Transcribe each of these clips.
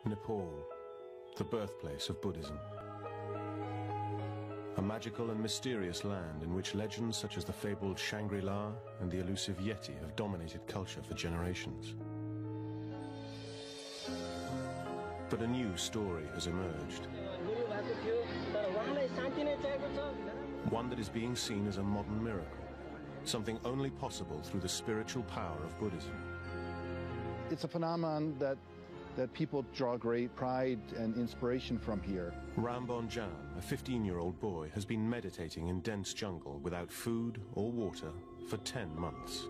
Nepal, the birthplace of Buddhism. A magical and mysterious land in which legends such as the fabled Shangri-La and the elusive Yeti have dominated culture for generations. But a new story has emerged. One that is being seen as a modern miracle, something only possible through the spiritual power of Buddhism. It's a phenomenon that people draw great pride and inspiration from here. Rambon Jan, a 15-year-old boy, has been meditating in dense jungle without food or water for 10 months.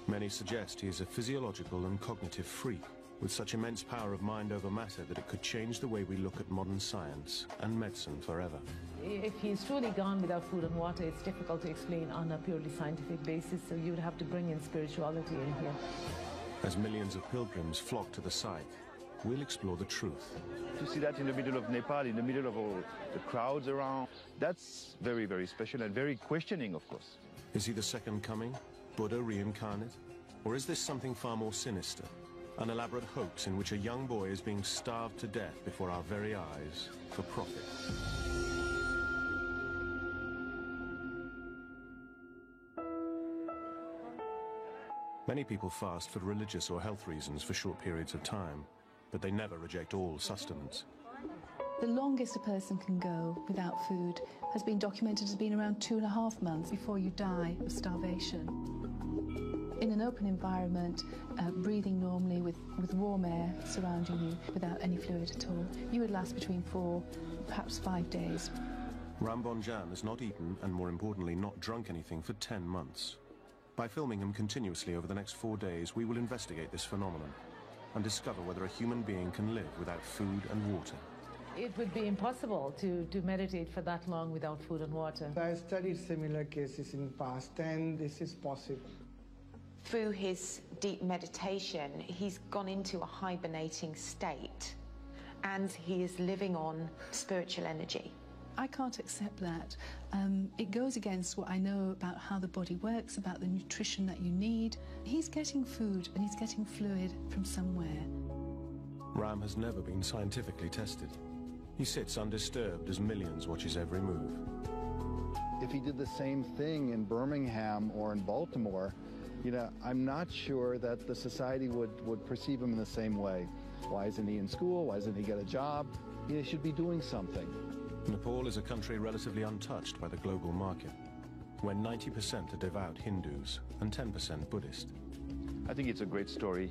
Many suggest he is a physiological and cognitive freak, with such immense power of mind over matter that it could change the way we look at modern science and medicine forever. If he's truly gone without food and water, it's difficult to explain on a purely scientific basis, so you would have to bring in spirituality in here. As millions of pilgrims flock to the site, we'll explore the truth. To see that in the middle of Nepal, in the middle of all the crowds around, that's very, very special and very questioning, of course. Is he the second coming, Buddha reincarnate? Or is this something far more sinister? An elaborate hoax in which a young boy is being starved to death before our very eyes for profit. Many people fast for religious or health reasons for short periods of time, but they never reject all sustenance. The longest a person can go without food has been documented as being around 2.5 months before you die of starvation. In an open environment, breathing normally with warm air surrounding you without any fluid at all, you would last between 4, perhaps 5 days. Rambon Jan has not eaten and, more importantly, not drunk anything for 10 months. By filming him continuously over the next 4 days, we will investigate this phenomenon and discover whether a human being can live without food and water. It would be impossible to meditate for that long without food and water. I studied similar cases in the past, and this is possible. Through his deep meditation, he's gone into a hibernating state, and he is living on spiritual energy. I can't accept that. It goes against what I know about how the body works, about the nutrition that you need. He's getting food and he's getting fluid from somewhere. Ram has never been scientifically tested. He sits undisturbed as millions watch his every move. If he did the same thing in Birmingham or in Baltimore, I'm not sure that the society would perceive him in the same way. Why isn't he in school? Why doesn't he get a job? He should be doing something. Nepal is a country relatively untouched by the global market, where 90% are devout Hindus and 10% Buddhist. I think it's a great story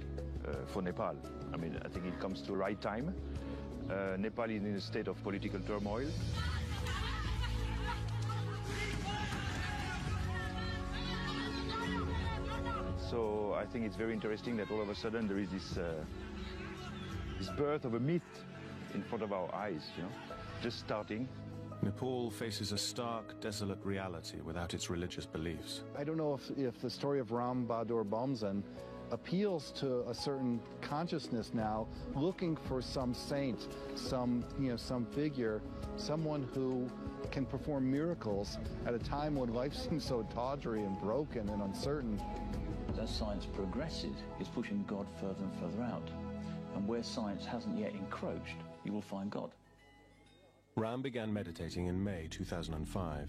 for Nepal. I mean, I think it comes to the right time. Nepal is in a state of political turmoil. So I think it's very interesting that all of a sudden there is this birth of a myth in front of our eyes, just starting. Nepal faces a stark, desolate reality without its religious beliefs. I don't know if the story of Ram Bahadur Bomzan appeals to a certain consciousness now, looking for some saint, some figure, someone who can perform miracles at a time when life seems so tawdry and broken and uncertain. As science progresses, it's pushing God further and further out. And where science hasn't yet encroached, you will find God. Ram began meditating in May 2005.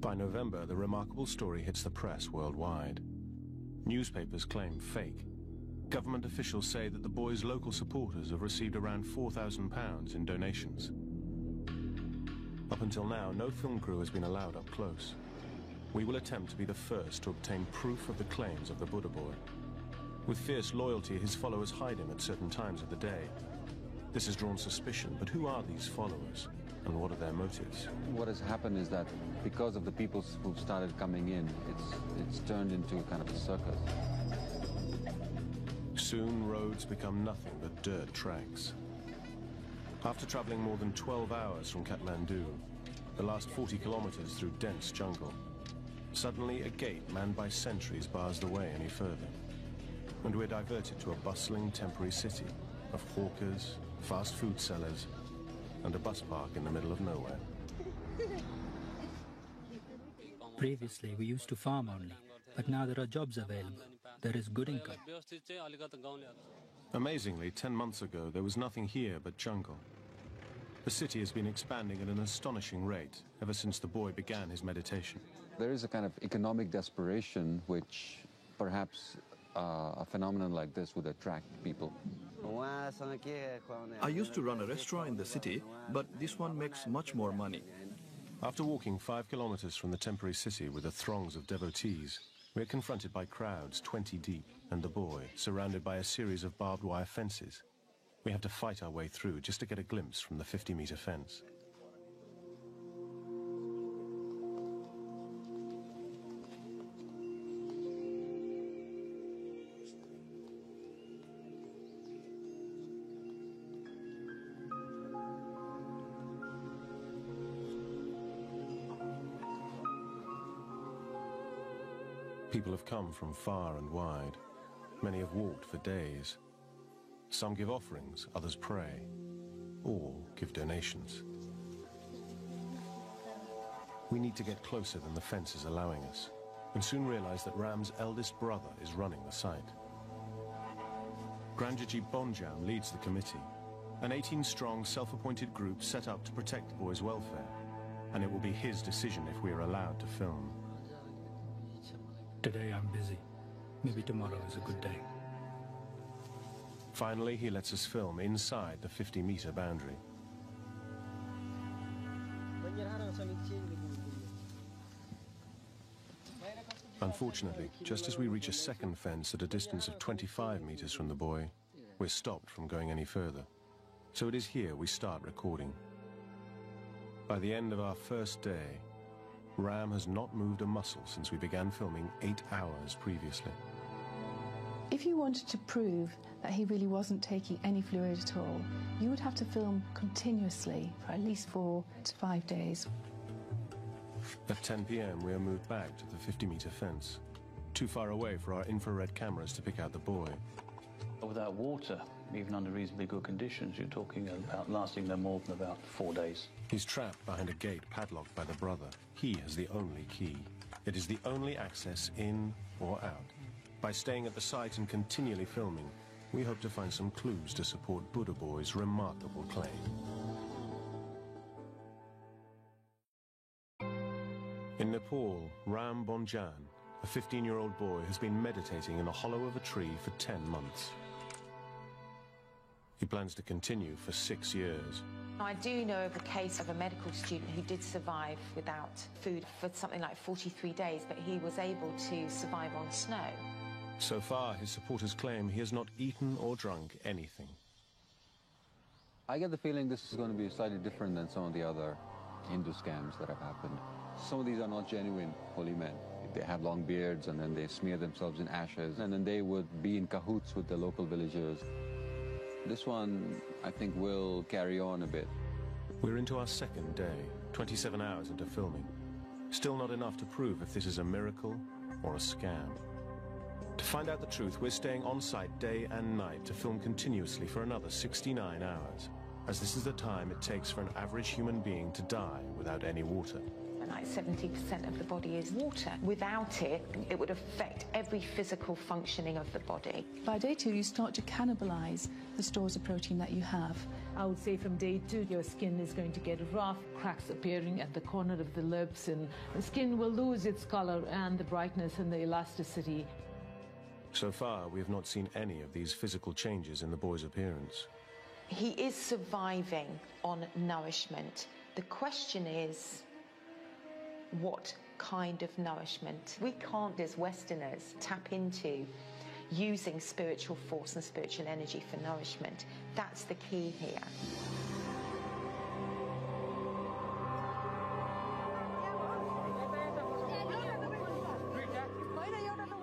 By November, the remarkable story hits the press worldwide. Newspapers claim fake. Government officials say that the boy's local supporters have received around £4,000 in donations. Up until now, no film crew has been allowed up close. We will attempt to be the first to obtain proof of the claims of the Buddha boy. With fierce loyalty, his followers hide him at certain times of the day. This has drawn suspicion, but who are these followers, and what are their motives? What has happened is that because of the people who've started coming in, it's turned into a kind of a circus. Soon, roads become nothing but dirt tracks. After traveling more than 12 hours from Kathmandu, the last 40 kilometers through dense jungle, suddenly a gate manned by sentries bars the way any further. And we're diverted to a bustling temporary city of hawkers, fast food sellers, and a bus park in the middle of nowhere. Previously, we used to farm only, but now there are jobs available. There is good income. Amazingly, 10 months ago, there was nothing here but jungle. The city has been expanding at an astonishing rate ever since the boy began his meditation. There is a kind of economic desperation which perhaps a phenomenon like this would attract people. I used to run a restaurant in the city, but this one makes much more money. After walking 5 kilometers from the temporary city with the throngs of devotees, we are confronted by crowds 20 deep and the boy surrounded by a series of barbed wire fences. We have to fight our way through just to get a glimpse from the 50-meter fence. People have come from far and wide. Many have walked for days. Some give offerings, others pray, or give donations. We need to get closer than the fence is allowing us, and soon realize that Ram's eldest brother is running the site. Granjaji Bonjam leads the committee, an 18-strong self-appointed group set up to protect the boy's welfare, and it will be his decision if we are allowed to film. Today I'm busy. Maybe tomorrow is a good day. Finally, he lets us film inside the 50-meter boundary. Unfortunately, just as we reach a second fence at a distance of 25 meters from the boy, we're stopped from going any further. So it is here we start recording. By the end of our first day, Ram has not moved a muscle since we began filming 8 hours previously. If you wanted to prove that he really wasn't taking any fluid at all, you would have to film continuously for at least 4 to 5 days. At 10 p.m., we are moved back to the 50-meter fence, too far away for our infrared cameras to pick out the boy. Without water, even under reasonably good conditions, you're talking about lasting no more than about 4 days. He's trapped behind a gate padlocked by the brother. He has the only key. It is the only access in or out. By staying at the site and continually filming, we hope to find some clues to support Buddha Boy's remarkable claim. In Nepal, Ram Bonjan, a 15-year-old boy, has been meditating in a hollow of a tree for 10 months. He plans to continue for 6 years. I do know of a case of a medical student who did survive without food for something like 43 days, but he was able to survive on snow. So far, his supporters claim he has not eaten or drunk anything. I get the feeling this is going to be slightly different than some of the other Hindu scams that have happened. Some of these are not genuine holy men. They have long beards and then they smear themselves in ashes and then they would be in cahoots with the local villagers. This one, I think, will carry on a bit. We're into our second day, 27 hours into filming. Still not enough to prove if this is a miracle or a scam. To find out the truth, we're staying on site day and night to film continuously for another 69 hours, as this is the time it takes for an average human being to die without any water. Like 70% of the body is water. Without it, it would affect every physical functioning of the body. By day 2, you start to cannibalize the stores of protein that you have. I would say from day 2, your skin is going to get rough, cracks appearing at the corner of the lips, and the skin will lose its color and the brightness and the elasticity. So far, we have not seen any of these physical changes in the boy's appearance. He is surviving on nourishment. The question is, what kind of nourishment? We can't, as Westerners, tap into using spiritual force and spiritual energy for nourishment. That's the key here.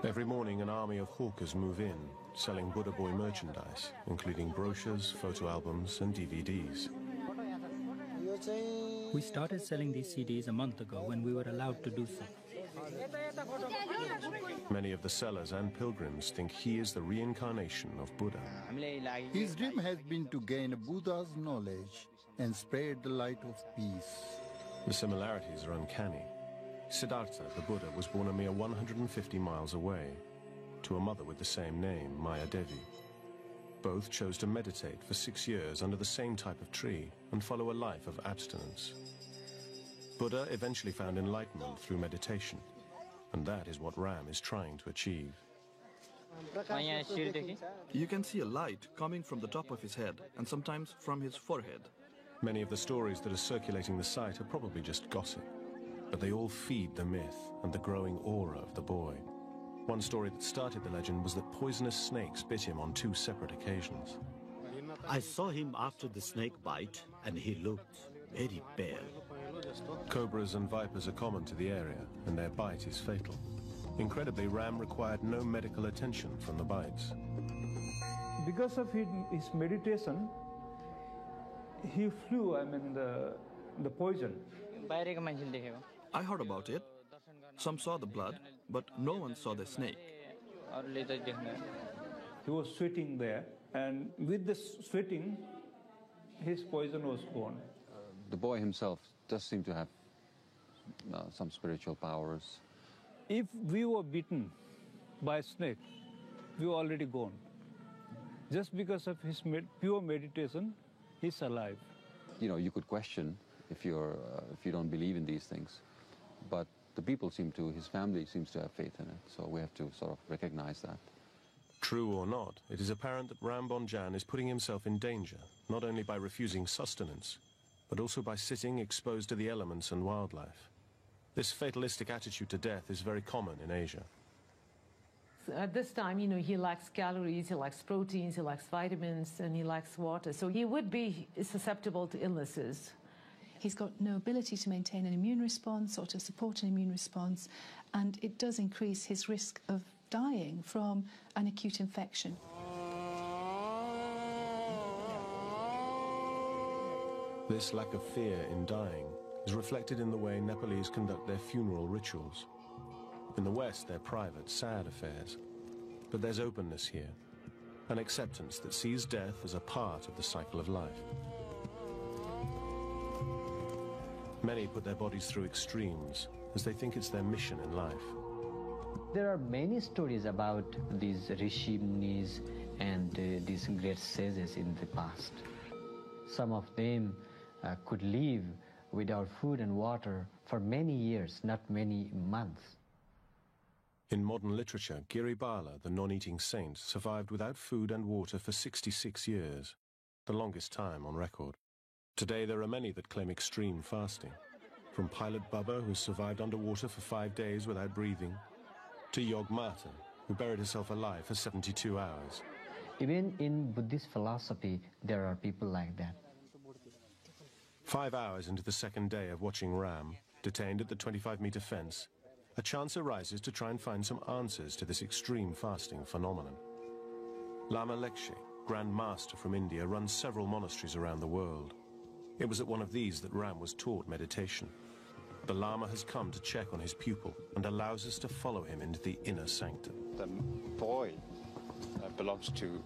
Every morning, an army of hawkers move in, selling Buddha Boy merchandise, including brochures, photo albums, and DVDs. We started selling these CDs a month ago when we were allowed to do so. Many of the sellers and pilgrims think he is the reincarnation of Buddha. His dream has been to gain Buddha's knowledge and spread the light of peace. The similarities are uncanny. Siddhartha, the Buddha, was born a mere 150 miles away, to a mother with the same name, Maya Devi. Both chose to meditate for 6 years under the same type of tree and follow a life of abstinence. Buddha eventually found enlightenment through meditation, and that is what Ram is trying to achieve. You can see a light coming from the top of his head and sometimes from his forehead. Many of the stories that are circulating the site are probably just gossip, but they all feed the myth and the growing aura of the boy. One story that started the legend was that poisonous snakes bit him on 2 separate occasions. I saw him after the snake bite, and he looked very pale. Cobras and vipers are common to the area, and their bite is fatal. Incredibly, Ram required no medical attention from the bites. Because of his meditation, he flew, the poison. I heard about it. Some saw the blood, but no one saw the snake. He was sweating there, and with the sweating, his poison was gone. The boy himself does seem to have some spiritual powers. If we were bitten by a snake, we were already gone. Just because of his pure meditation, he's alive. You know, you could question if you don't believe in these things, but the people his family seems to have faith in it, so we have to sort of recognize that. True or not, it is apparent that Ram Bonjan is putting himself in danger, not only by refusing sustenance, but also by sitting exposed to the elements and wildlife. This fatalistic attitude to death is very common in Asia. At this time, he lacks calories, he lacks proteins, he lacks vitamins, and he lacks water. So he would be susceptible to illnesses. He's got no ability to maintain an immune response or to support an immune response, and it does increase his risk of dying from an acute infection. This lack of fear in dying is reflected in the way Nepalese conduct their funeral rituals. In the West, they're private, sad affairs. But there's openness here, an acceptance that sees death as a part of the cycle of life. Many put their bodies through extremes, as they think it's their mission in life. There are many stories about these rishi munis and these great sages in the past. Some of them could live without food and water for many years, not many months. In modern literature, Giri Bala, the non-eating saint, survived without food and water for 66 years, the longest time on record. Today there are many that claim extreme fasting, from Pilot Baba, who survived underwater for 5 days without breathing, to Yog Mata, who buried herself alive for 72 hours. Even in Buddhist philosophy, there are people like that. 5 hours into the second day of watching Ram, detained at the 25-meter fence, a chance arises to try and find some answers to this extreme fasting phenomenon. Lama Lekshe, Grand Master from India, runs several monasteries around the world. It was at one of these that Ram was taught meditation. The Lama has come to check on his pupil and allows us to follow him into the inner sanctum. The boy belongs to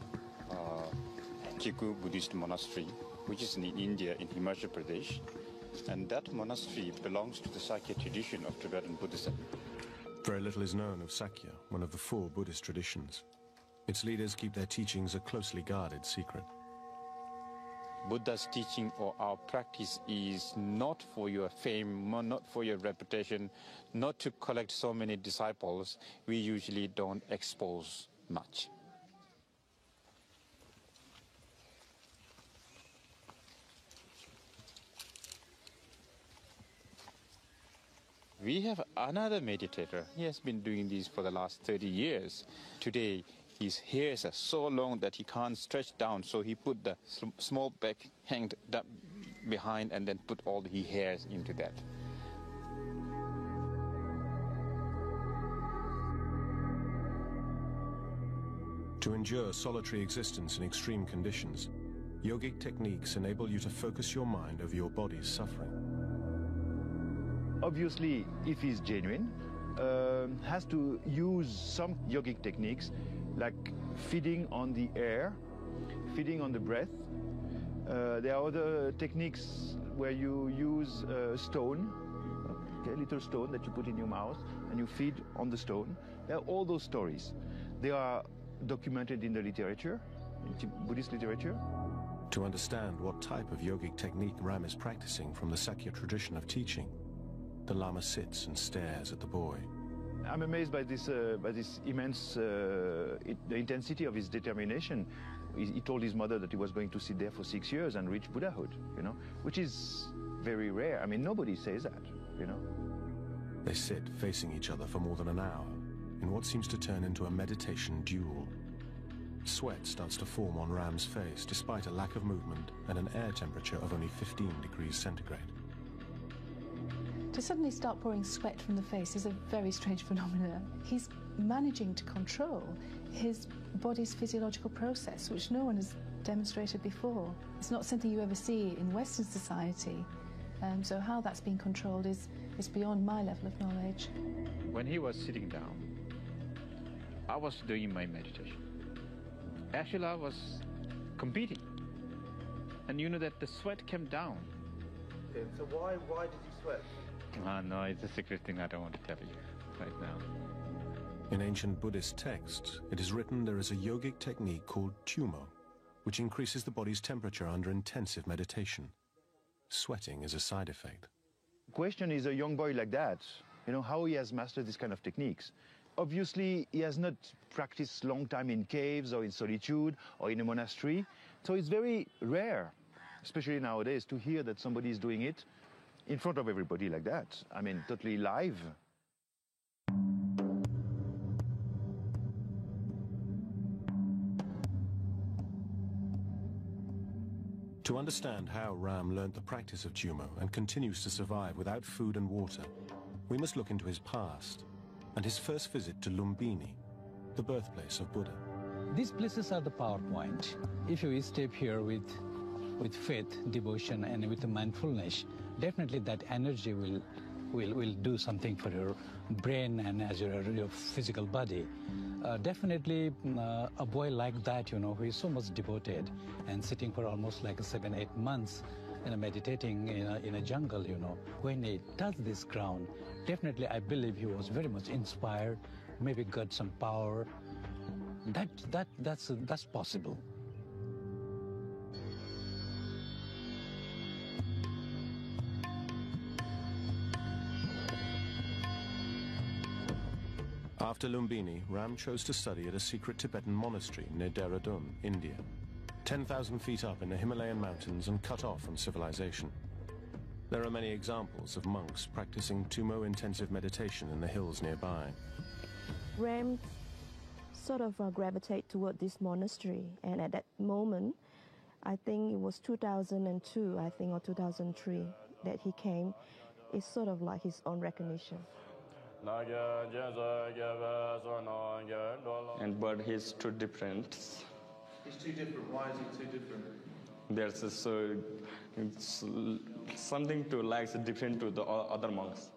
Kiku Buddhist monastery, which is in India, in Himachal Pradesh. And that monastery belongs to the Sakya tradition of Tibetan Buddhism. Very little is known of Sakya, one of the 4 Buddhist traditions. Its leaders keep their teachings a closely guarded secret. Buddha's teaching or our practice is not for your fame, not for your reputation, not to collect so many disciples. We usually don't expose much. We have another meditator. He has been doing this for the last 30 years. Today, his hairs are so long that he can't stretch down, so he put the small back hanged behind and then put all the hairs into that. To endure solitary existence in extreme conditions, yogic techniques enable you to focus your mind over your body's suffering. Obviously, if he's genuine, has to use some yogic techniques like feeding on the air, feeding on the breath. There are other techniques where you use stone, okay, little stone that you put in your mouth and you feed on the stone. There are all those stories. They are documented in the literature, in Buddhist literature. To understand what type of yogic technique Ram is practicing from the Sakya tradition of teaching, the Lama sits and stares at the boy. I'm amazed by this immense, the intensity of his determination. He told his mother that he was going to sit there for 6 years and reach Buddhahood, you know, which is very rare. I mean, nobody says that, you know. They sit facing each other for more than an hour in what seems to turn into a meditation duel. Sweat starts to form on Ram's face despite a lack of movement and an air temperature of only 15 degrees centigrade. To suddenly start pouring sweat from the face is a very strange phenomenon. He's managing to control his body's physiological process, which no one has demonstrated before. It's not something you ever see in Western society. So how that's being controlled is beyond my level of knowledge. When he was sitting down, I was doing my meditation. Actually, I was competing. And you know that the sweat came down. Okay, so why did you sweat? No, it's a secret thing I don't want to tell you right now. In ancient Buddhist texts, it is written there is a yogic technique called Tumo, which increases the body's temperature under intensive meditation. Sweating is a side effect. The question is, a young boy like that, you know, how he has mastered this kind of techniques. Obviously, he has not practiced long time in caves or in solitude or in a monastery. So it's very rare, especially nowadays, to hear that somebody is doing it in front of everybody like that. I mean, totally live. To understand how Ram learnt the practice of Tumo and continues to survive without food and water, we must look into his past and his first visit to Lumbini, the birthplace of Buddha. These places are the power point. If you step here with faith, devotion, and with mindfulness, definitely that energy will do something for your brain and as your physical body. Definitely a boy like that, you know, who is so much devoted and sitting for almost like 7-8 months and meditating in a jungle, you know, when he touched this ground, definitely I believe he was very much inspired, maybe got some power. That's possible. After Lumbini, Ram chose to study at a secret Tibetan monastery near Dehradun, India, 10,000 feet up in the Himalayan mountains and cut off from civilization. There are many examples of monks practicing Tumo intensive meditation in the hills nearby. Ram sort of gravitate toward this monastery, and at that moment, I think it was 2002, I think, or 2003, that he came. It's sort of like his own recognition. But he's too different. He's too different. Why is he too different? There's something to like different to the other monks.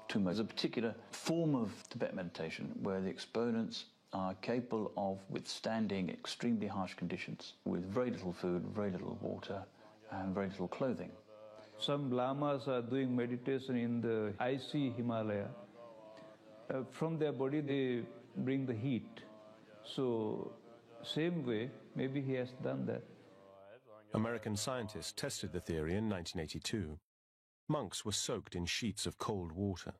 Tumo is a particular form of Tibetan meditation where the exponents are capable of withstanding extremely harsh conditions with very little food, very little water, and very little clothing. Some lamas are doing meditation in the icy Himalaya. From their body they bring the heat. So same way, maybe he has done that. American scientists tested the theory in 1982. Monks were soaked in sheets of cold water.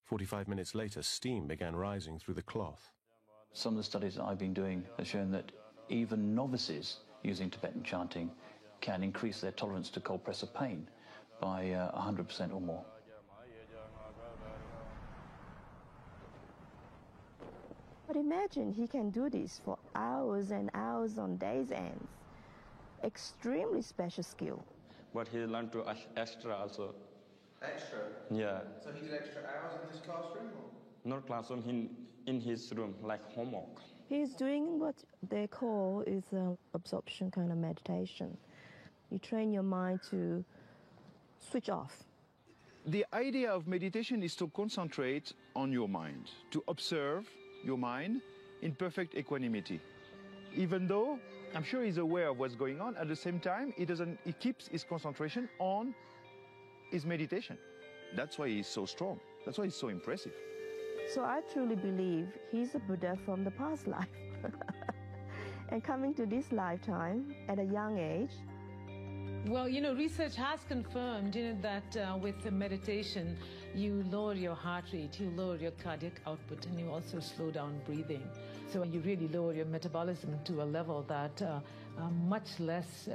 45 minutes later, steam began rising through the cloth. Some of the studies that I've been doing have shown that even novices using Tibetan chanting can increase their tolerance to cold pressor pain by 100% or more. But imagine he can do this for hours and hours on days' ends. Extremely special skill. But he learned to extra also. Extra? Yeah. So he did extra hours in this classroom? Or? Not classroom, in his room, like homework. He's doing what they call is absorption kind of meditation. You train your mind to switch off. The idea of meditation is to concentrate on your mind, to observe your mind in perfect equanimity. Even though I'm sure he's aware of what's going on, at the same time, he keeps his concentration on his meditation. That's why he's so strong. That's why he's so impressive. So I truly believe he's a Buddha from the past life. And coming to this lifetime at a young age. Well, you know, research has confirmed, that with the meditation, you lower your heart rate, you lower your cardiac output, and you also slow down breathing. So you really lower your metabolism to a level that much less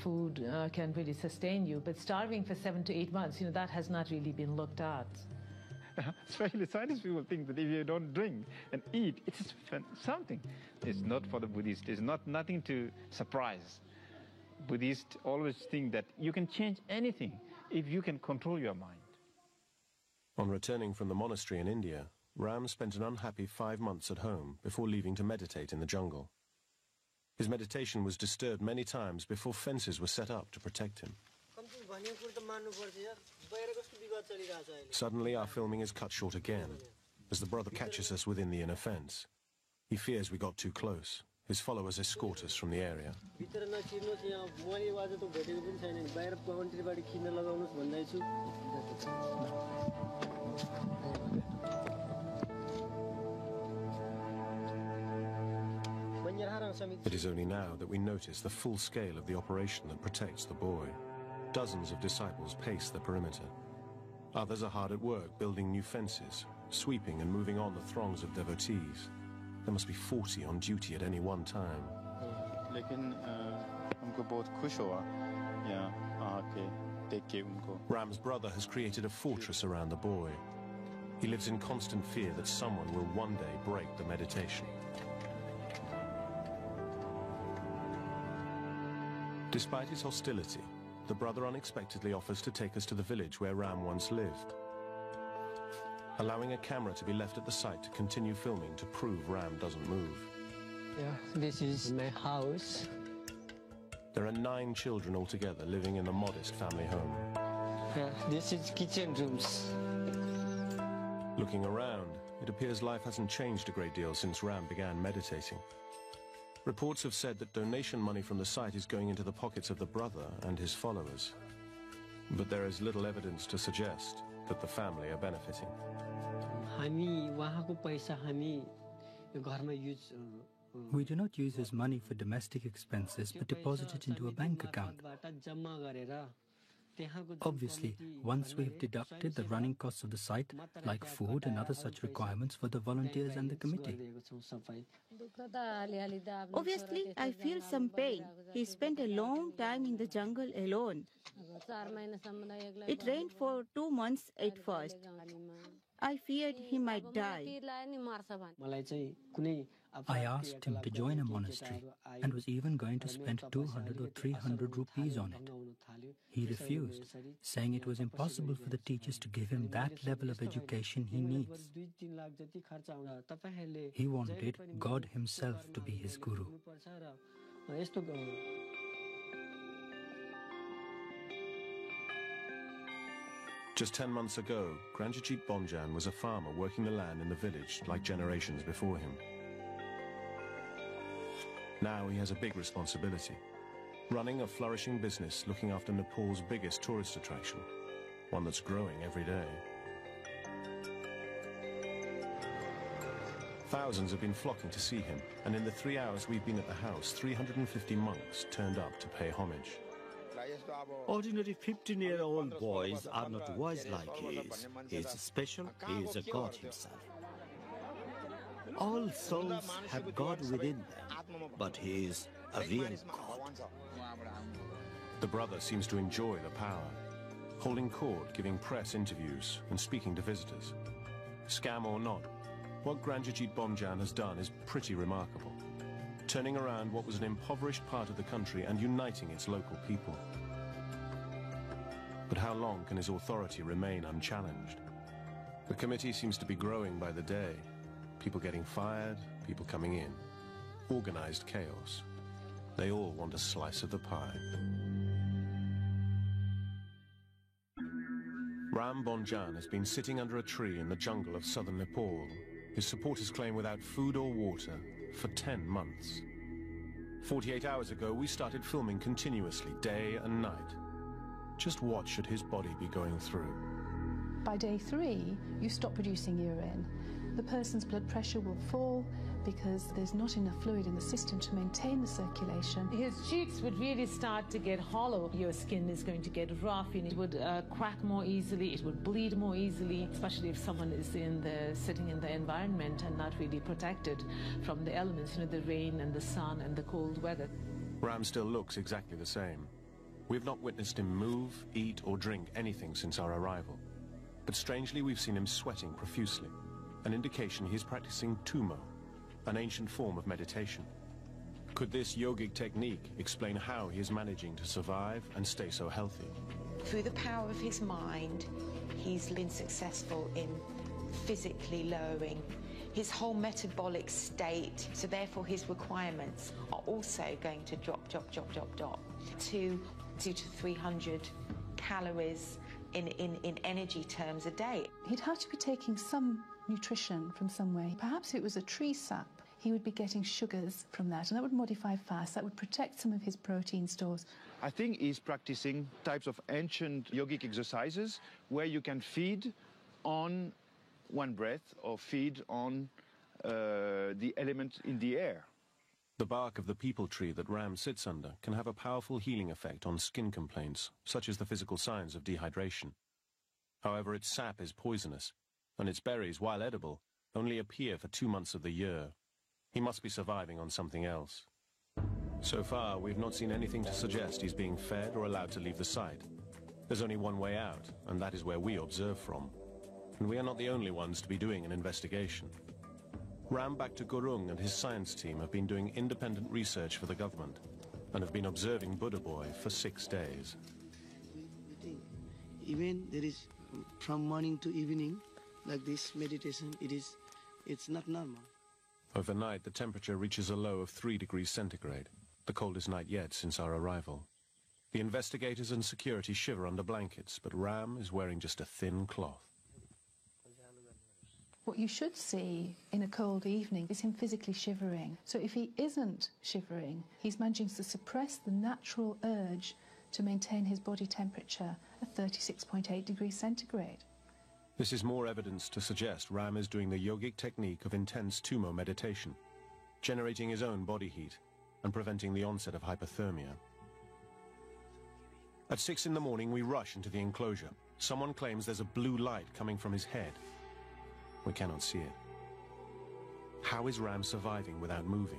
food can really sustain you. But starving for 7 to 8 months, that has not really been looked at. Especially scientists people think that if you don't drink and eat, it's something. It's not for the Buddhist. It's nothing to surprise. Buddhists always think that you can change anything if you can control your mind. On returning from the monastery in India, Ram spent an unhappy 5 months at home before leaving to meditate in the jungle. His meditation was disturbed many times before fences were set up to protect him. Suddenly, our filming is cut short again, as the brother catches us within the inner fence. He fears we got too close. His followers escort us from the area. It is only now that we notice the full scale of the operation that protects the boy. Dozens of disciples pace the perimeter. Others are hard at work building new fences, sweeping and moving on the throngs of devotees. There must be 40 on duty at any one time. Ram's brother has created a fortress around the boy. He lives in constant fear that someone will one day break the meditation. Despite his hostility, the brother unexpectedly offers to take us to the village where Ram once lived, allowing a camera to be left at the site to continue filming to prove Ram doesn't move. Yeah, this is my house. There are 9 children altogether living in a modest family home. Yeah, this is kitchen rooms. Looking around, it appears life hasn't changed a great deal since Ram began meditating. Reports have said that donation money from the site is going into the pockets of the brother and his followers. But there is little evidence to suggest that the family are benefiting. We do not use his money for domestic expenses, but deposit it into a bank account. Obviously, once we have deducted the running costs of the site, like food and other such requirements for the volunteers and the committee. Obviously, I feel some pain. He spent a long time in the jungle alone. It rained for 2 months at first. I feared he might die. I asked him to join a monastery and was even going to spend 200 or 300 rupees on it. He refused, saying it was impossible for the teachers to give him that level of education he needs. He wanted God himself to be his guru. Just 10 months ago, Granjit Bomjan was a farmer working the land in the village like generations before him. Now he has a big responsibility, running a flourishing business looking after Nepal's biggest tourist attraction, one that's growing every day. Thousands have been flocking to see him, and in the 3 hours we've been at the house, 350 monks turned up to pay homage. Ordinary 15-year-old boys are not wise like he is. He is special, he is a god himself. All souls have God within them, but he is a real God. The brother seems to enjoy the power, holding court, giving press interviews, and speaking to visitors. Scam or not, what Granjit Bomjan has done is pretty remarkable, turning around what was an impoverished part of the country and uniting its local people. But how long can his authority remain unchallenged? The committee seems to be growing by the day. People getting fired, people coming in. Organized chaos. They all want a slice of the pie. Ram Bomjan has been sitting under a tree in the jungle of southern Nepal. His supporters claim without food or water for 10 months. 48 hours ago, we started filming continuously, day and night. Just what should his body be going through? By day 3, you stop producing urine. The person's blood pressure will fall because there's not enough fluid in the system to maintain the circulation. His cheeks would really start to get hollow. Your skin is going to get rough and it would crack more easily, it would bleed more easily, especially if someone is sitting in the environment and not really protected from the elements, the rain and the sun and the cold weather. Ram still looks exactly the same. We've not witnessed him move, eat or drink anything since our arrival. But strangely, we've seen him sweating profusely, an indication he's practicing tumo, an ancient form of meditation. Could this yogic technique explain how he is managing to survive and stay so healthy? Through the power of his mind, he's been successful in physically lowering his whole metabolic state, so therefore his requirements are also going to drop to 200 to 300 calories in energy terms a day. He'd have to be taking some nutrition from somewhere. Perhaps it was a tree sap. He would be getting sugars from that, and that would modify fast. That would protect some of his protein stores. I think he's practicing types of ancient yogic exercises where you can feed on one breath or feed on the element in the air. The bark of the peepal tree that Ram sits under can have a powerful healing effect on skin complaints, such as the physical signs of dehydration. However, its sap is poisonous, and its berries, while edible, only appear for 2 months of the year. He must be surviving on something else. So far, we've not seen anything to suggest he's being fed or allowed to leave the site. There's only one way out, and that is where we observe from. And we are not the only ones to be doing an investigation. Ram Bhakta Gurung and his science team have been doing independent research for the government and have been observing Buddha Boy for 6 days. Even there is from morning to evening, like this meditation, it's not normal. Overnight, the temperature reaches a low of 3 degrees centigrade, the coldest night yet since our arrival. The investigators and security shiver under blankets, but Ram is wearing just a thin cloth. What you should see in a cold evening is him physically shivering. So if he isn't shivering, he's managing to suppress the natural urge to maintain his body temperature at 36.8 degrees centigrade. This is more evidence to suggest Ram is doing the yogic technique of intense tumo meditation, generating his own body heat and preventing the onset of hypothermia. At 6 in the morning, we rush into the enclosure. Someone claims there's a blue light coming from his head. We cannot see it. How is Ram surviving without moving?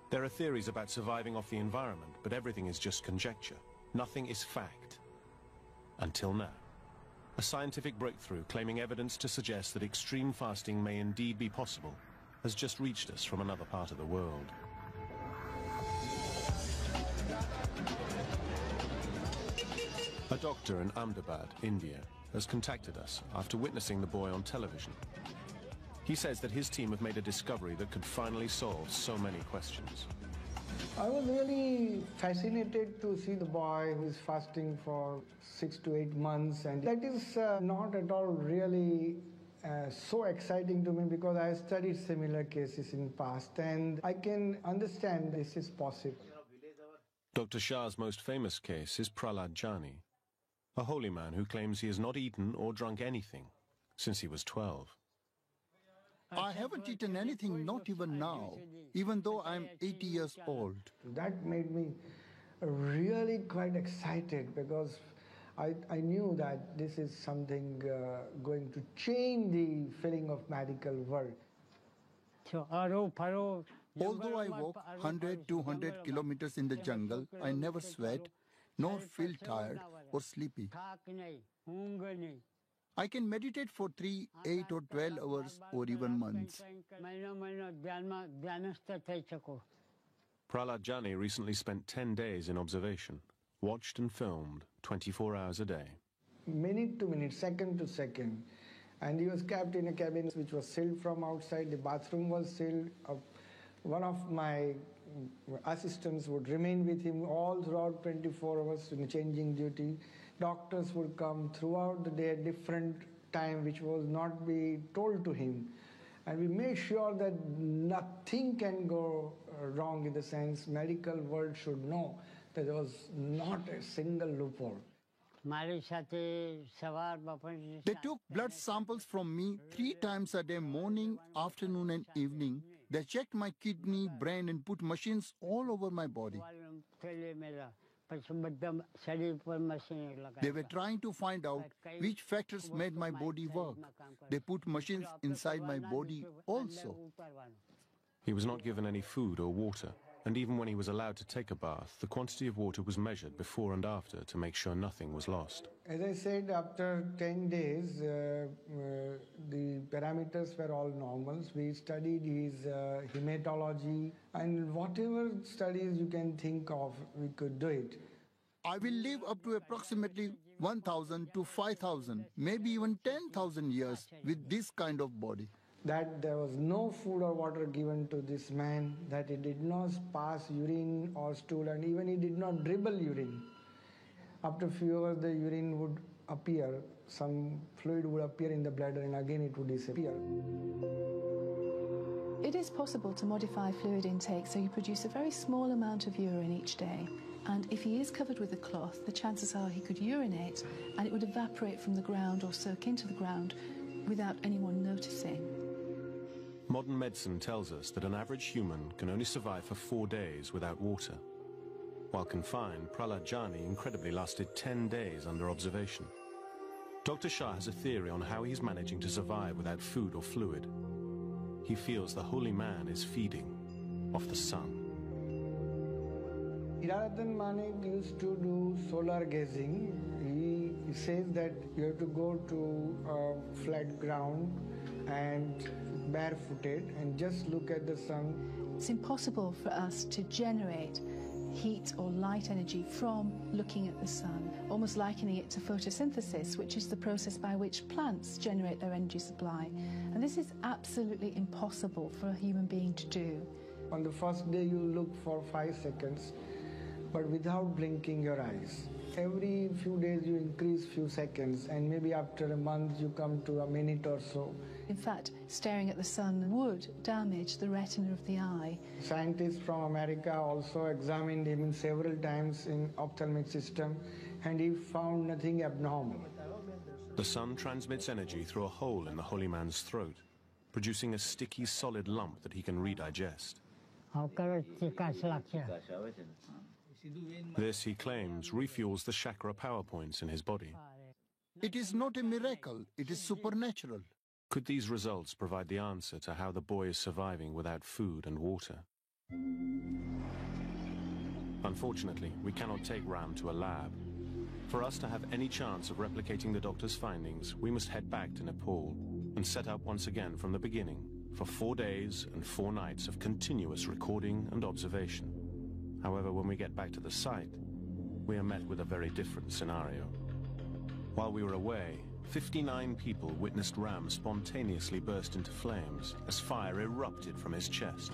There are theories about surviving off the environment, but everything is just conjecture. Nothing is fact. Until now. A scientific breakthrough claiming evidence to suggest that extreme fasting may indeed be possible has just reached us from another part of the world. A doctor in Ahmedabad, India, has contacted us after witnessing the boy on television. He says that his team have made a discovery that could finally solve so many questions. I was really fascinated to see the boy who is fasting for 6 to 8 months, and that is not at all really so exciting to me because I studied similar cases in past and I can understand this is possible. Dr. Shah's most famous case is Prahlad Jani, a holy man who claims he has not eaten or drunk anything since he was 12. I haven't eaten anything, not even now, even though I'm 80 years old. That made me really quite excited because I knew that this is something going to change the feeling of medical world. Although I walk 100, 200 kilometers in the jungle, I never sweat, nor feel tired or sleepy. I can meditate for 3, 8 or 12 hours or even months. Prahlad Jani recently spent 10 days in observation, watched and filmed 24 hours a day. Minute to minute, second to second. And he was kept in a cabin which was sealed from outside. The bathroom was sealed. One of my assistants would remain with him all throughout 24 hours in changing duty. Doctors would come throughout the day at different time, which was not be told to him. And we made sure that nothing can go wrong, in the sense medical world should know that there was not a single loophole. They took blood samples from me 3 times a day, morning, afternoon and evening. They checked my kidney, brain and put machines all over my body. They were trying to find out which factors made my body work. They put machines inside my body also. He was not given any food or water, and even when he was allowed to take a bath, the quantity of water was measured before and after to make sure nothing was lost. As I said, after 10 days, the parameters were all normals. We studied his hematology, and whatever studies you can think of, we could do it. I will live up to approximately 1,000 to 5,000, maybe even 10,000 years with this kind of body. That there was no food or water given to this man, that he did not pass urine or stool, and even he did not dribble urine. After a few hours, the urine would appear, some fluid would appear in the bladder, and again it would disappear. It is possible to modify fluid intake so you produce a very small amount of urine each day. And if he is covered with a cloth, the chances are he could urinate and it would evaporate from the ground or soak into the ground without anyone noticing. Modern medicine tells us that an average human can only survive for 4 days without water. While confined, Prahlad Jani incredibly lasted 10 days under observation. Dr. Shah has a theory on how he's managing to survive without food or fluid. He feels the holy man is feeding off the sun. Iradaddin Manik used to do solar gazing. He says that you have to go to a flat ground and barefooted and just look at the sun. It's impossible for us to generate heat or light energy from looking at the sun, almost likening it to photosynthesis, which is the process by which plants generate their energy supply. And this is absolutely impossible for a human being to do. On the first day you look for 5 seconds, but without blinking your eyes. Every few days you increase few seconds, and maybe after a month you come to a minute or so. In fact, staring at the sun would damage the retina of the eye. Scientists from America also examined him several times in ophthalmic system, and he found nothing abnormal. The sun transmits energy through a hole in the holy man's throat, producing a sticky, solid lump that he can redigest. This, he claims, refuels the chakra power points in his body. It is not a miracle, it is supernatural. Could these results provide the answer to how the boy is surviving without food and water? Unfortunately, we cannot take Ram to a lab. For us to have any chance of replicating the doctor's findings, we must head back to Nepal and set up once again from the beginning for 4 days and 4 nights of continuous recording and observation. However, when we get back to the site, we are met with a very different scenario. While we were away, 59 people witnessed Ram spontaneously burst into flames as fire erupted from his chest.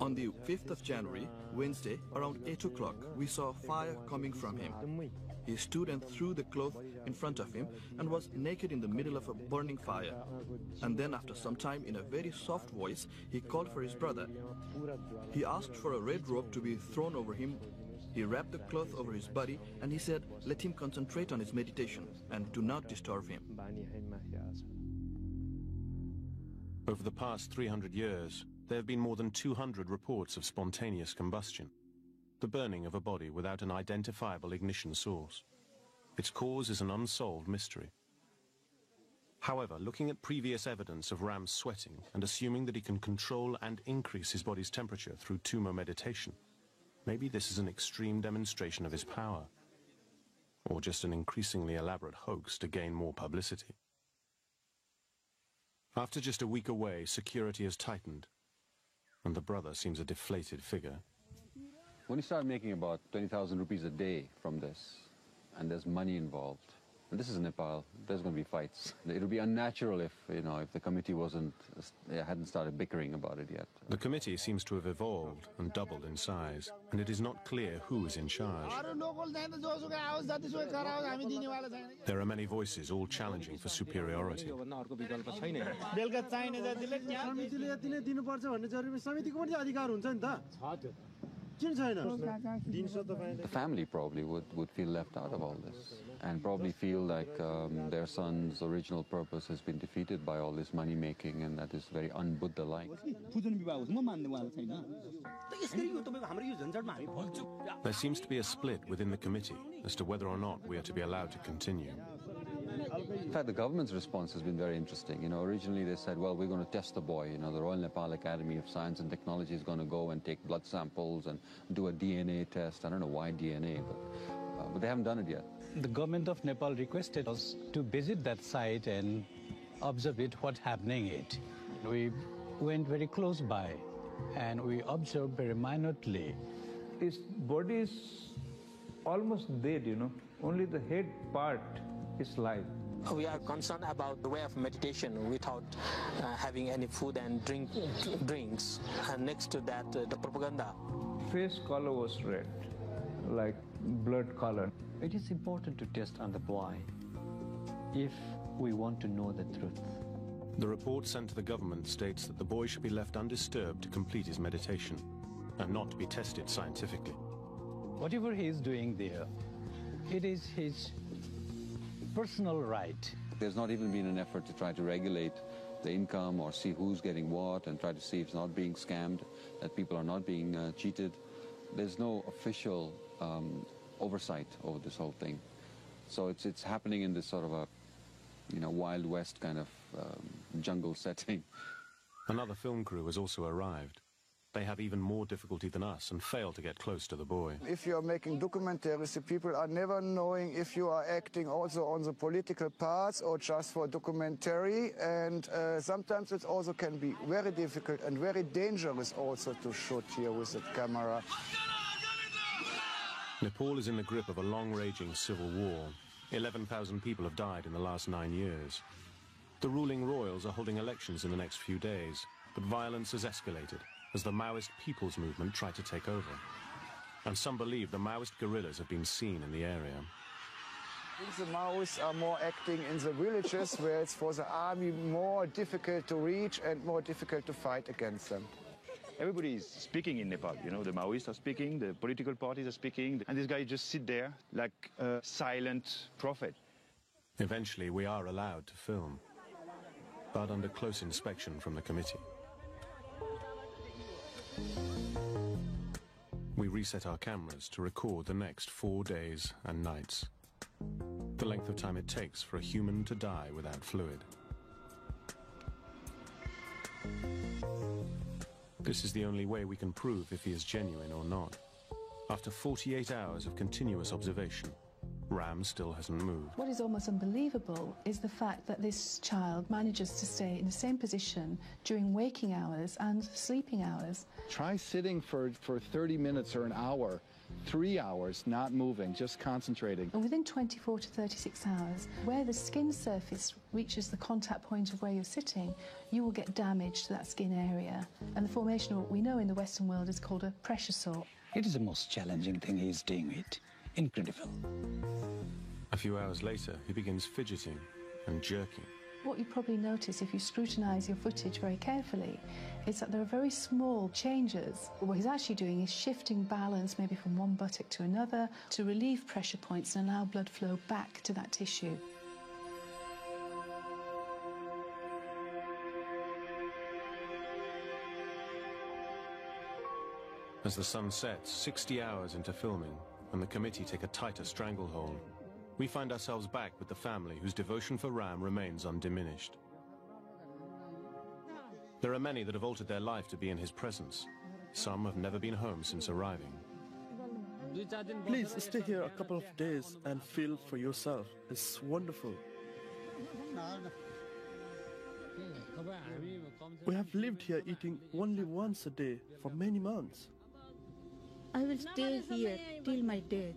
On the 5th of January, Wednesday, around 8 o'clock, we saw fire coming from him. He stood and threw the cloth in front of him and was naked in the middle of a burning fire. And then after some time, in a very soft voice, he called for his brother. He asked for a red robe to be thrown over him. He wrapped the cloth over his body and he said, let him concentrate on his meditation and do not disturb him. Over the past 300 years, there have been more than 200 reports of spontaneous combustion, the burning of a body without an identifiable ignition source. Its cause is an unsolved mystery. However, looking at previous evidence of Ram's sweating and assuming that he can control and increase his body's temperature through tummo meditation, maybe this is an extreme demonstration of his power, or just an increasingly elaborate hoax to gain more publicity. After just a week away, security has tightened, and the brother seems a deflated figure. When you start making about 20,000 rupees a day from this, and there's money involved, And this is Nepal. There's going to be fights. It would be unnatural if, if the committee hadn't started bickering about it yet. The committee seems to have evolved and doubled in size, and it is not clear who is in charge. There are many voices, all challenging for superiority. The family probably would feel left out of all this and probably feel like their son's original purpose has been defeated by all this money making, and that is very un-Buddha-like. There seems to be a split within the committee as to whether or not we are to be allowed to continue. In fact, the government's response has been very interesting. Originally they said, well, we're going to test the boy. The Royal Nepal Academy of Science and Technology is going to go and take blood samples and do a DNA test. I don't know why DNA, but they haven't done it yet. The government of Nepal requested us to visit that site and observe it, what's happening it. We went very close by and we observed very minutely. His body is almost dead, Only the head part is live. We are concerned about the way of meditation without having any food and drinks. And next to that, the propaganda. Face color was red, like blood color. It is important to test on the boy if we want to know the truth. The report sent to the government states that the boy should be left undisturbed to complete his meditation and not to be tested scientifically. Whatever he is doing there, it is his personal right. There's not even been an effort to try to regulate the income or see who's getting what and try to see if it's not being scammed, that people are not being cheated. There's no official oversight over this whole thing. So it's happening in this sort of a, Wild West kind of jungle setting. Another film crew has also arrived. They have even more difficulty than us and fail to get close to the boy. If you are making documentaries, the people are never knowing if you are acting also on the political parts or just for documentary. And sometimes it also can be very difficult and very dangerous also to shoot here with the camera. Nepal is in the grip of a long-raging civil war. 11,000 people have died in the last 9 years. The ruling royals are holding elections in the next few days, but violence has escalated as the Maoist People's Movement try to take over. And some believe the Maoist guerrillas have been seen in the area. The Maoists are more acting in the villages where it's for the army more difficult to reach and more difficult to fight against them. Everybody is speaking in Nepal, the Maoists are speaking, the political parties are speaking, and this guy just sit there like a silent prophet. Eventually we are allowed to film, but under close inspection from the committee. We reset our cameras to record the next 4 days and nights, the length of time it takes for a human to die without fluid. This is the only way we can prove if he is genuine or not. After 48 hours of continuous observation, Ram still hasn't moved. What is almost unbelievable is the fact that this child manages to stay in the same position during waking hours and sleeping hours. Try sitting for 30 minutes or an hour, 3 hours, not moving, just concentrating. And within 24 to 36 hours, where the skin surface reaches the contact point of where you're sitting, you will get damage to that skin area. And the formation of what we know in the Western world is called a pressure sore. It is the most challenging thing he's doing it. Incredible. A few hours later, he begins fidgeting and jerking. What you probably notice if you scrutinise your footage very carefully is that there are very small changes. What he's actually doing is shifting balance maybe from one buttock to another to relieve pressure points and allow blood flow back to that tissue. As the sun sets, 60 hours into filming, and the committee take a tighter stranglehold, we find ourselves back with the family whose devotion for Ram remains undiminished. There are many that have altered their life to be in his presence. Some have never been home since arriving. Please stay here a couple of days and feel for yourself. It's wonderful. We have lived here eating only once a day for many months. I will stay here till my death.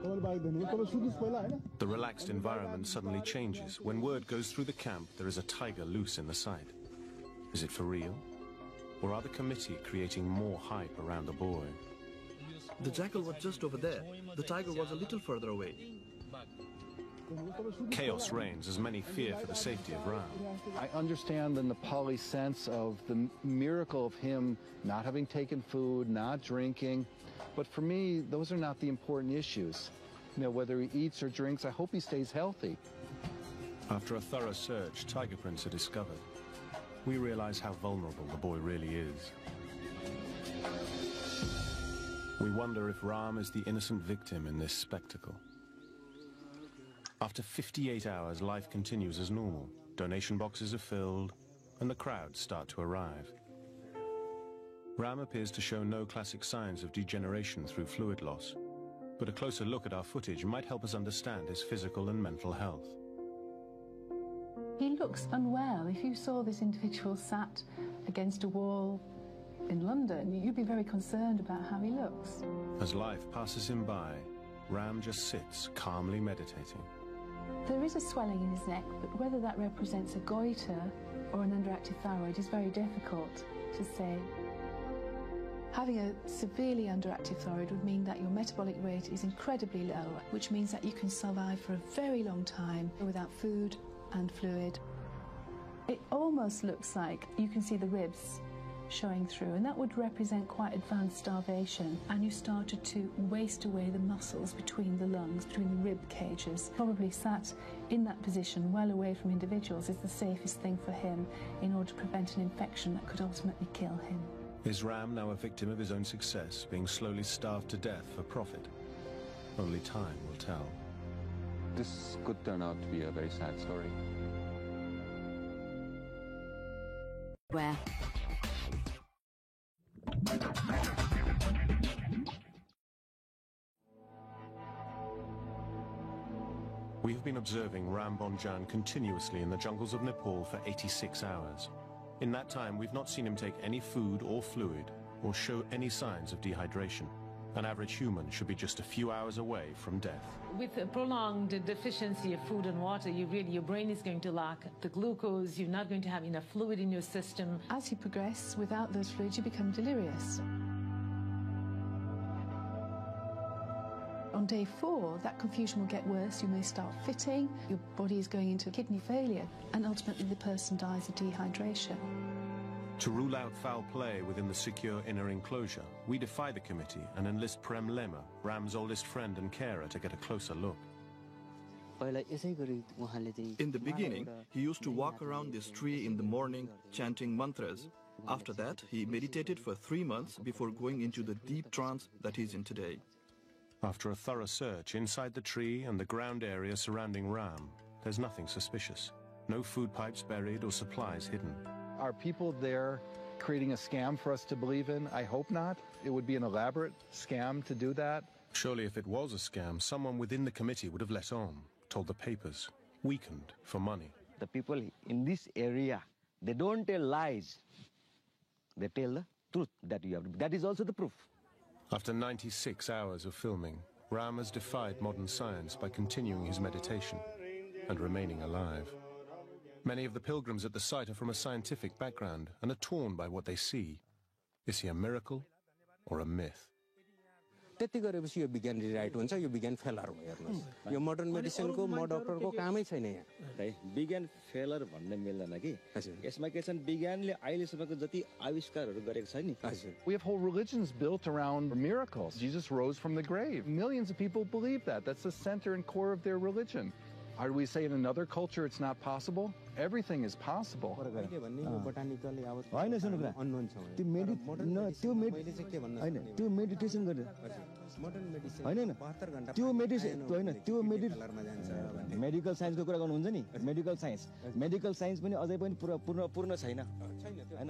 The relaxed environment suddenly changes when word goes through the camp there is a tiger loose in the site. Is it for real? Or are the committee creating more hype around the boy? The jackal was just over there. The tiger was a little further away. Chaos reigns as many fear for the safety of Ram. I understand the Nepali sense of the miracle of him not having taken food, not drinking. But for me, those are not the important issues. You know, whether he eats or drinks, I hope he stays healthy. After a thorough search, tiger prints are discovered. We realize how vulnerable the boy really is. We wonder if Ram is the innocent victim in this spectacle. After 58 hours, life continues as normal. Donation boxes are filled, and the crowds start to arrive. Ram appears to show no classic signs of degeneration through fluid loss, but a closer look at our footage might help us understand his physical and mental health. He looks unwell. If you saw this individual sat against a wall in London, you'd be very concerned about how he looks. As life passes him by, Ram just sits, calmly meditating. There is a swelling in his neck, but whether that represents a goiter or an underactive thyroid is very difficult to say. Having a severely underactive thyroid would mean that your metabolic rate is incredibly low, which means that you can survive for a very long time without food and fluid. It almost looks like you can see the ribs showing through, and that would represent quite advanced starvation, and you started to waste away the muscles between the lungs, between the rib cages. Probably sat in that position well away from individuals is the safest thing for him in order to prevent an infection that could ultimately kill him. Is Ram now a victim of his own success, being slowly starved to death for profit? Only time will tell. This could turn out to be a very sad story. Where? We have been observing Ram Bonjan continuously in the jungles of Nepal for 86 hours. In that time, we've not seen him take any food or fluid or show any signs of dehydration. An average human should be just a few hours away from death. With a prolonged deficiency of food and water, your brain is going to lack the glucose, you're not going to have enough fluid in your system. As you progress without those fluids, you become delirious. On day 4, that confusion will get worse. You may start fitting, your body is going into kidney failure, and ultimately the person dies of dehydration. To rule out foul play within the secure inner enclosure, we defy the committee and enlist Prem Lema, Ram's oldest friend and carer, to get a closer look. In the beginning, he used to walk around this tree in the morning, chanting mantras. After that, he meditated for 3 months before going into the deep trance that he's in today. After a thorough search inside the tree and the ground area surrounding Ram, there's nothing suspicious. No food pipes buried or supplies hidden. Are people there creating a scam for us to believe in? I hope not. It would be an elaborate scam to do that. Surely if it was a scam, someone within the committee would have let on, told the papers, weakened for money. The people in this area, they don't tell lies. They tell the truth that you have. That is also the proof. After 96 hours of filming, Ram has defied modern science by continuing his meditation and remaining alive. Many of the pilgrims at the site are from a scientific background and are torn by what they see. Is he a miracle or a myth? त्यति गरेपछि यो विज्ञान rewrite हुन्छ यो विज्ञान failure हो हेर्नुस् यो modern मेडिसिनको म डाक्टरको कामै छैन यहाँ विज्ञान फेलर भन्ने मिल्दैन कि यसमा के छन् विज्ञानले अहिलेसम्मको जति आविष्कारहरू गरेको छ नि We have whole religions built around miracles. Jesus rose from the grave. Millions of people believe that. That's the center and core of their religion. How do we say in another culture it's not possible? Everything is possible. Medical साइन्सको कुरा गर्नुहुन्छ नि medical science पनि अझै पनि पूर्ण छैन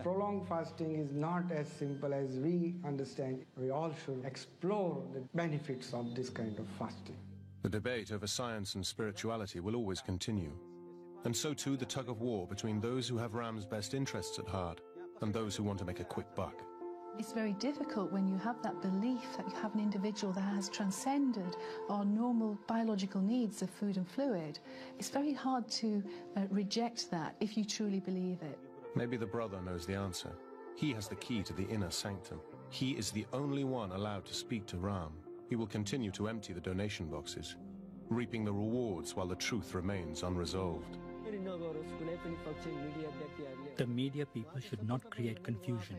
Prolonged fasting is not as simple as we understand. We all should explore the benefits of this kind of fasting. The debate over science and spirituality will always continue. And so too the tug of war between those who have Ram's best interests at heart and those who want to make a quick buck. It's very difficult when you have that belief that you have an individual that has transcended our normal biological needs of food and fluid. It's very hard to reject that if you truly believe it. Maybe the brother knows the answer. He has the key to the inner sanctum. He is the only one allowed to speak to Ram. He will continue to empty the donation boxes, reaping the rewards while the truth remains unresolved. The media people should not create confusion.